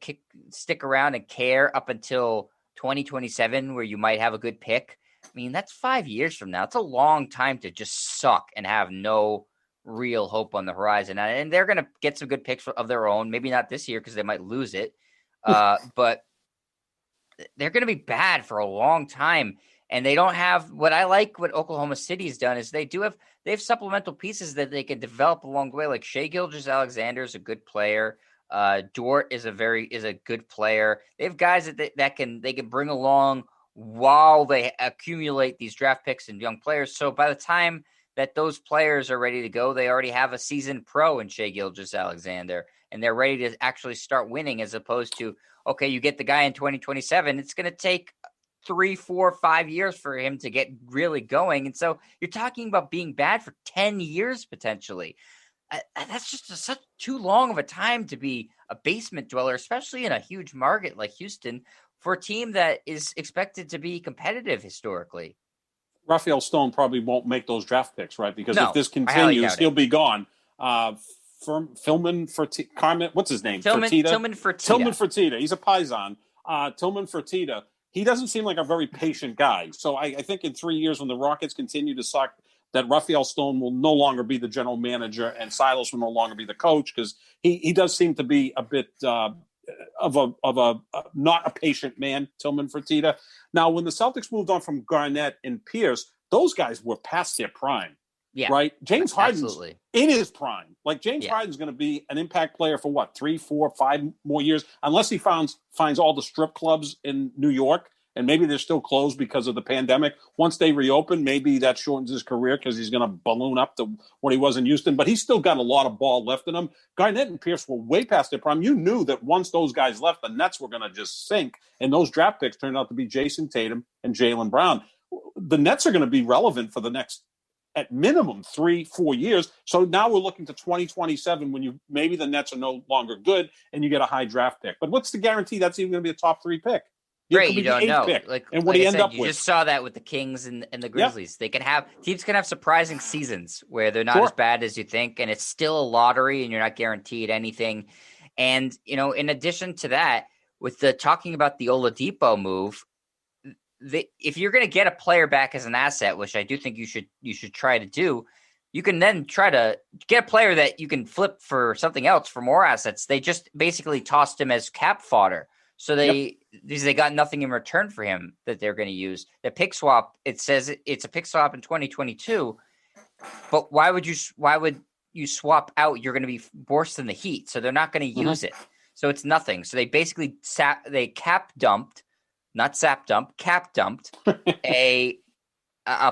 stick around and care up until 2027, where you might have a good pick, I mean, that's 5 years from now. It's a long time to just suck and have no real hope on the horizon. And they're going to get some good picks of their own. Maybe not this year because they might lose it. But they're going to be bad for a long time. And they don't have what Oklahoma City's done is they have supplemental pieces that they can develop along the way. Like Shai Gilgeous-Alexander is a good player. Dort is a good player. They have guys that they can bring along while they accumulate these draft picks and young players. So by the time that those players are ready to go, they already have a seasoned pro in Shai Gilgeous-Alexander, and they're ready to actually start winning, as opposed to, okay, you get the guy in 2027. It's going to take 3, 4, 5 years for him to get really going. And so you're talking about being bad for 10 years potentially. That's just such too long of a time to be a basement dweller, especially in a huge market like Houston, for a team that is expected to be competitive historically. Raphael Stone probably won't make those draft picks, right? Because if this continues, he'll be gone. Tillman Fertitta, what's his name? Tillman Fertitta. He's a Paisan. Tillman Fertitta. He doesn't seem like a very patient guy. So I think in 3 years, when the Rockets continue to suck, that Raphael Stone will no longer be the general manager and Silas will no longer be the coach, because he does seem to be a bit of a not a patient man, Tillman Fertitta. Now, when the Celtics moved on from Garnett and Pierce, those guys were past their prime. Yeah, right. James Harden's in his prime. Like James Harden's going to be an impact player for what, 3, 4, 5 more years, unless he finds all the strip clubs in New York, and maybe they're still closed because of the pandemic. Once they reopen, maybe that shortens his career because he's going to balloon up to what he was in Houston. But he's still got a lot of ball left in him. Garnett and Pierce were way past their prime. You knew that once those guys left, the Nets were going to just sink. And those draft picks turned out to be Jason Tatum and Jaylen Brown. The Nets are going to be relevant for the next, at minimum, 3, 4 years. So now we're looking to 2027 when maybe the Nets are no longer good and you get a high draft pick. But what's the guarantee that's even going to be a top 3 pick? Right, you don't know. And what do you end up with? You just saw that with the Kings and the Grizzlies. Yeah. Teams can have surprising seasons where they're not as bad as you think, and it's still a lottery and you're not guaranteed anything. And, in addition to that, with the talking about the Oladipo move, if you're going to get a player back as an asset, which I do think you should try to do, you can then try to get a player that you can flip for something else for more assets. They just basically tossed him as cap fodder. So they got nothing in return for him that they're going to use. The pick swap, it says it's a pick swap in 2022, but why would you swap out? You're going to be worse than the Heat, so they're not going to use it. So it's nothing. So they basically cap dumped a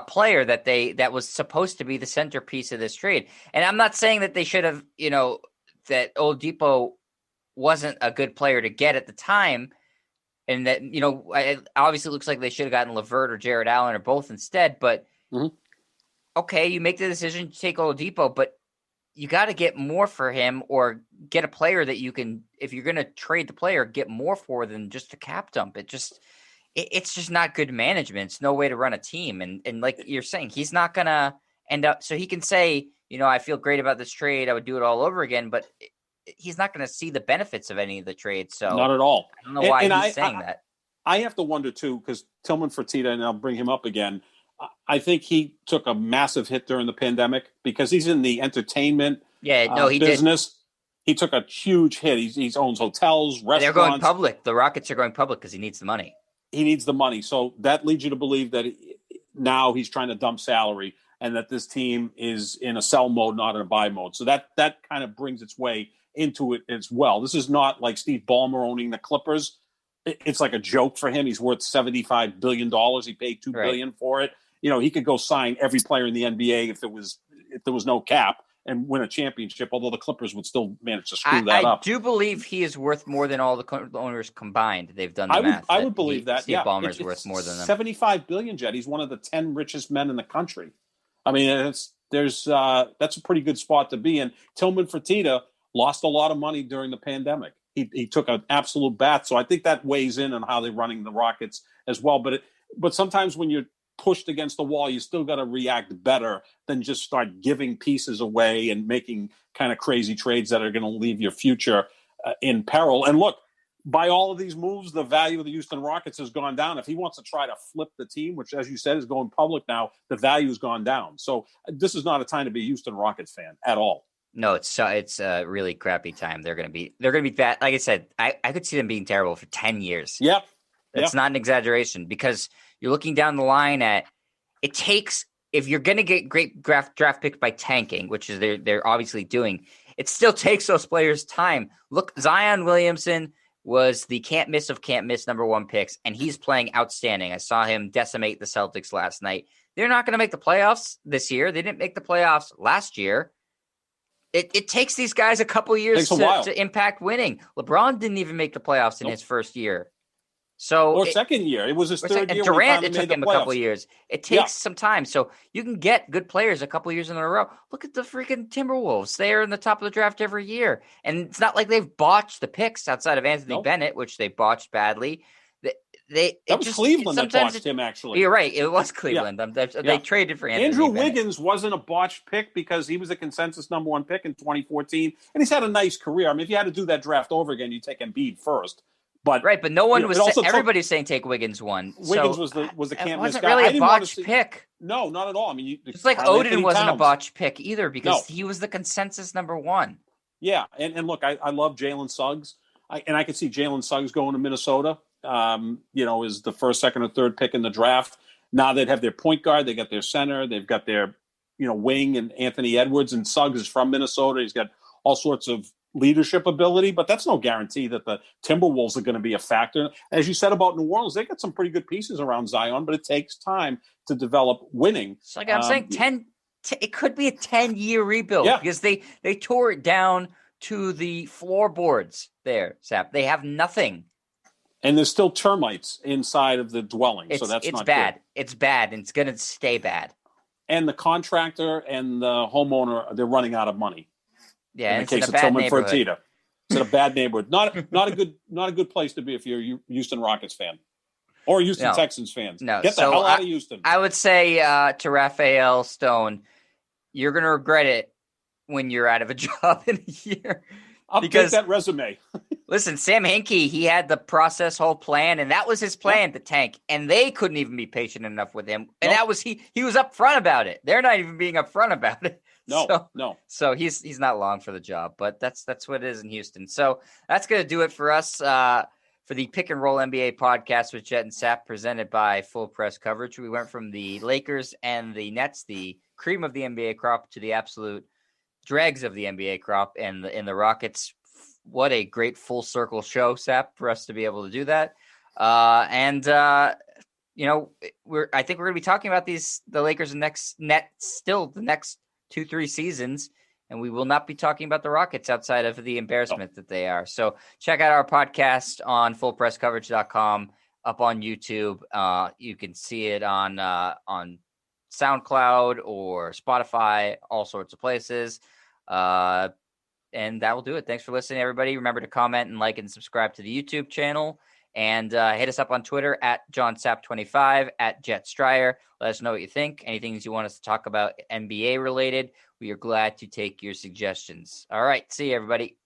player that was supposed to be the centerpiece of this trade. And I'm not saying that they should have, that Oladipo wasn't a good player to get at the time, and that obviously it looks like they should have gotten LeVert or Jared Allen or both instead. But okay, you make the decision to take Oladipo, but you got to get more for him, or get a player that you can, if you're going to trade the player, get more for than just a cap dump. It's just not good management. It's no way to run a team. And like you're saying, he's not going to end up, so he can say, I feel great about this trade, I would do it all over again, but he's not going to see the benefits of any of the trades. So not at all. I don't know why he's saying that. I have to wonder too, because Tillman Fertitta, and I'll bring him up again, I think he took a massive hit during the pandemic because he's in the entertainment business. Did. He took a huge hit. He owns hotels, restaurants. They're going public. The Rockets are going public because he needs the money. He needs the money. So that leads you to believe that now he's trying to dump salary, and that this team is in a sell mode, not in a buy mode. So that kind of brings its way into it as well. This is not like Steve Ballmer owning the Clippers. It's like a joke for him. He's worth $75 billion. He paid $2 billion for it. He could go sign every player in the NBA if there was no cap and win a championship, although the Clippers would still manage to screw that up. I do believe he is worth more than all the owners combined. They've done the math. I would believe that. Steve Ballmer is worth more than them. $75 billion, Jet. He's one of the 10 richest men in the country. I mean, that's a pretty good spot to be in. Tillman Fertitta lost a lot of money during the pandemic. He took an absolute bath. So I think that weighs in on how they're running the Rockets as well. But sometimes when you're pushed against the wall, you still got to react better than just start giving pieces away and making kind of crazy trades that are going to leave your future in peril. And look, by all of these moves, the value of the Houston Rockets has gone down. If he wants to try to flip the team, which, as you said, is going public now, the value has gone down. So this is not a time to be a Houston Rockets fan at all. No, it's a really crappy time. They're gonna be bad. Like I said, I could see them being terrible for 10 years. Yeah. That's not an exaggeration, because you're looking down the line at it takes, if you're gonna get great draft picks by tanking, which is they're obviously doing, it still takes those players time. Look, Zion Williamson was the can't miss number 1 picks, and he's playing outstanding. I saw him decimate the Celtics last night. They're not going to make the playoffs this year. They didn't make the playoffs last year. It takes these guys a couple years to impact winning. LeBron didn't even make the playoffs in his first year. Or second year. It was his third year. Durant, it took him a couple of years. It takes some time. So you can get good players a couple of years in a row. Look at the freaking Timberwolves. They are in the top of the draft every year. And it's not like they've botched the picks outside of Anthony Bennett, which they botched badly. That was Cleveland that botched him, actually. You're right. It was Cleveland. Yeah. They traded for Anthony Andrew Bennett. Wiggins wasn't a botched pick because he was a consensus number 1 pick in 2014. And he's had a nice career. I mean, if you had to do that draft over again, you'd take Embiid first. But no one was. Everybody's saying take Wiggins 1. Wiggins was the can't miss guy. It wasn't really a botched pick. No, not at all. I mean, it's like Odin wasn't a botched pick either, because he was the consensus number 1. Yeah, and look, I love Jalen Suggs, and I could see Jalen Suggs going to Minnesota. Is the first, second, or third pick in the draft. Now they'd have their point guard, they got their center, they've got their wing and Anthony Edwards, and Suggs is from Minnesota. He's got all sorts of leadership ability, but that's no guarantee that the Timberwolves are going to be a factor. As you said about New Orleans, they got some pretty good pieces around Zion, but it takes time to develop winning. So like I'm saying, it could be a 10-year rebuild because they tore it down to the floorboards there, Sap. They have nothing. And there's still termites inside of the dwelling, so that's not bad. Good. It's bad, and it's going to stay bad. And the contractor and the homeowner, they're running out of money. Yeah, in the case of Tillman Fertitta. It's in a bad neighborhood. Not a good place to be if you're a Houston Rockets fan or Houston Texans fans. No, get the hell out of Houston. I would say to Raphael Stone, you're going to regret it when you're out of a job in a year. Update that resume. Listen, Sam Hinkie, he had the whole plan, and that was his plan to tank, and they couldn't even be patient enough with him. And that was he was upfront about it. They're not even being upfront about it. No. So he's not long for the job, but that's what it is in Houston. So that's going to do it for us for the Pick and Roll NBA podcast with Jet and Sap, presented by Full Press Coverage. We went from the Lakers and the Nets, the cream of the NBA crop, to the absolute dregs of the NBA crop and the Rockets. What a great full circle show, Sap, for us to be able to do that. I think we're going to be talking about the Lakers and Nets the next 2-3 seasons, and we will not be talking about the Rockets outside of the embarrassment that they are. So check out our podcast on fullpresscoverage.com, up on YouTube. You can see it on SoundCloud or Spotify, all sorts of places. And that will do it. Thanks for listening, everybody. Remember to comment and like and subscribe to the YouTube channel. And hit us up on Twitter at JohnSap25, at JetStryer. Let us know what you think. Anything you want us to talk about NBA related, we are glad to take your suggestions. All right. See you, everybody.